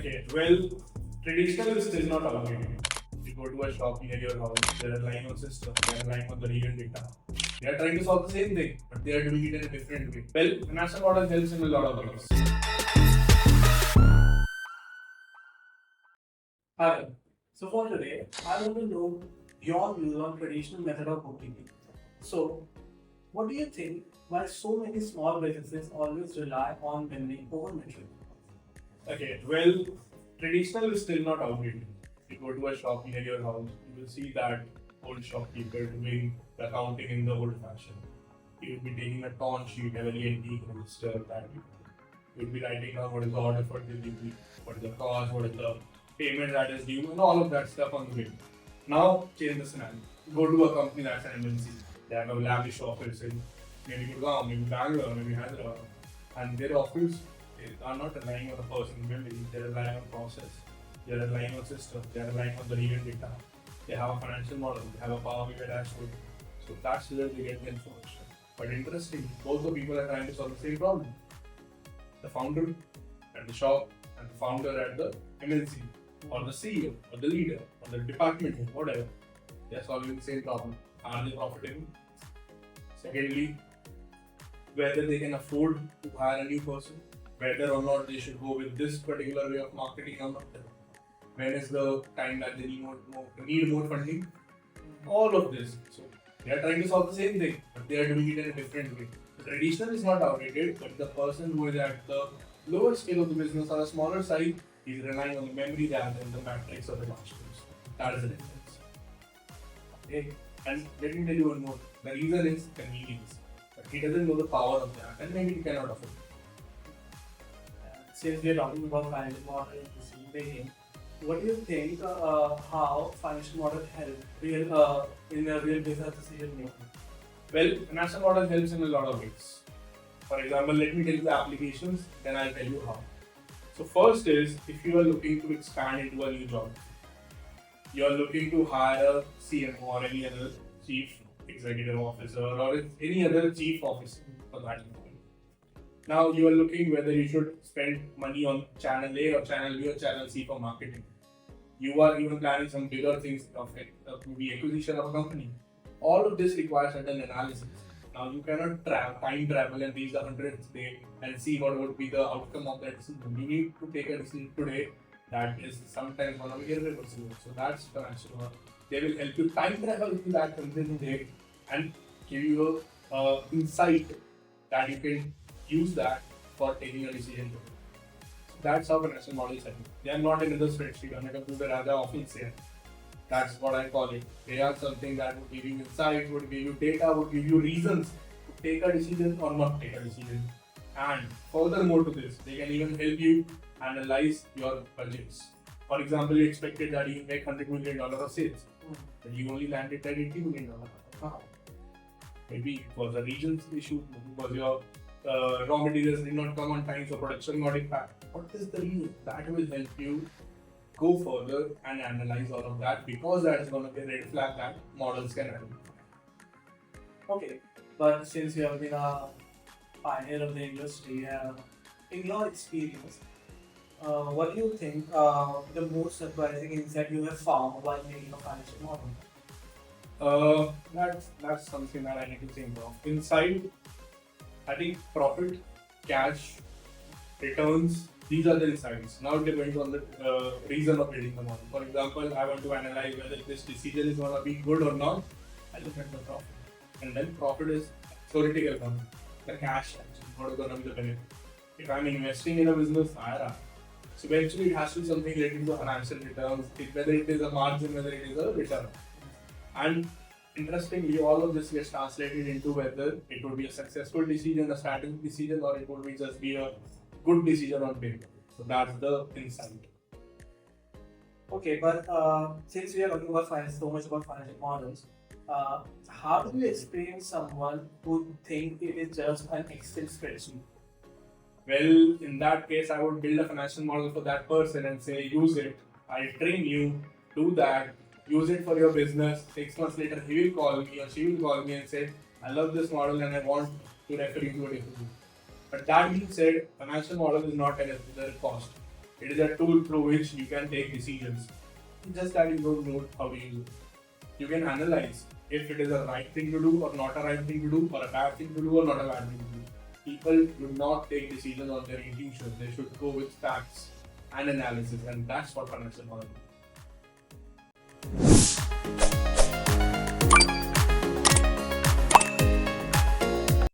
Okay, well, traditional is still not outdated. You go to a shop near your house, there are line of systems, there are line of the real data. They are trying to solve the same thing, but they are doing it in a different way. Well, financial model helps in a lot of ways. Hi. So for today, I want to know your views on traditional method of bookkeeping. So, what do you think why so many small businesses always rely on memory over metric? Okay, well, traditional is still not outdated. You go to a shop near your house, you will see that old shopkeeper doing the accounting in the old fashion. He will be taking a torn sheet, heavily antique register that you will be writing down what is the order for delivery, what is the cost, what is the payment that is due, and all of that stuff on the way. Now, change the scenario. Go to a company that's an MNC. They have a lavish office in maybe Gurgaon, maybe Bangalore, maybe Hyderabad, and their office are not relying on a person's memory, they're relying on process, they're relying on system, they're relying on the real data. They have a financial model, they have a Power BI dashboard. So that's where they get the information. But interesting, both the people are trying to solve the same problem. The founder at the shop and the founder at the MNC, or the CEO, or the leader, or the department head, whatever. They're solving the same problem. Are they profitable? Secondly, whether they can afford to hire a new person, whether or not they should go with this particular way of marketing or not. When is the time that they need more funding? All of this. So they are trying to solve the same thing, but they are doing it in a different way. The traditional is not outdated, but the person who is at the lower scale of the business or a smaller size is relying on the memory rather than the matrix or the dashboards. That is the difference. Okay. And let me tell you one more. The reason is convenience. But he doesn't know the power of that, and maybe he cannot afford it. Since we are talking about financial model and decision making, what do you think how financial model help in a real business decision making? Well, financial model helps in a lot of ways. For example, let me tell you the applications, then I'll tell you how. So first is, if you are looking to expand into a new job, you are looking to hire a CMO or any other chief executive officer or any other chief officer for that matter. Now you are looking whether you should spend money on channel A or channel B or channel C for marketing. You are even planning some bigger things of maybe acquisition of a company. All of this requires certain analysis. Now you cannot time travel and reach the 100th day and see what would be the outcome of that decision. You need to take a decision today that is sometimes going to be irreversible. So that's financial model. They will help you time travel to that 100th day and give you a insight that you can use that for taking a decision. That's how financial models are. They are not in another spreadsheet on a computer as I often say. That's what I call it. They are something that would give you insight, would give you data, would give you reasons to take a decision or not take a decision. And furthermore to this, they can even help you analyze your budgets. For example, you expected that you make $100 million of sales, but you only landed at $80 million. How? Maybe it was a region's issue, maybe it was your raw materials did not come on time, so production got impacted. What is the reason? That will help you go further and analyze all of that, because that is going to be a red flag that models can handle. Okay, but since you have been a pioneer of the industry, in your experience, what do you think the most surprising insight you have found while making a financial model? That's something that I need to think of. Inside, I think profit, cash, returns, these are the insights. Now it depends on the reason of building the model. For example, I want to analyze whether this decision is going to be good or not. I look at the profit. And then profit is theoretical number. The cash actually, what is going to be the benefit. If I'm investing in a business, IRR. So eventually it has to be something related to financial returns, whether it is a margin, whether it is a return. And interestingly, all of this gets translated into whether it would be a successful decision, a strategic decision, or it would be just be a good decision on paper. So that's the insight. Okay, but since we are talking about so much about financial models, how do you explain someone who think it is just an Excel spreadsheet? Well, in that case, I would build a financial model for that person and say, use it. I train you, do that, use it for your business. 6 months later, he will call me or she will call me and say, I love this model and I want to refer you to a different. But that being said, financial model is not another cost. It is a tool through which you can take decisions. Just that you don't know how to use it. You can analyze if it is a right thing to do or not a right thing to do, or a bad thing to do or not a bad thing to do. People do not take decisions on their intuition. They should go with facts and analysis, and that's what financial model is.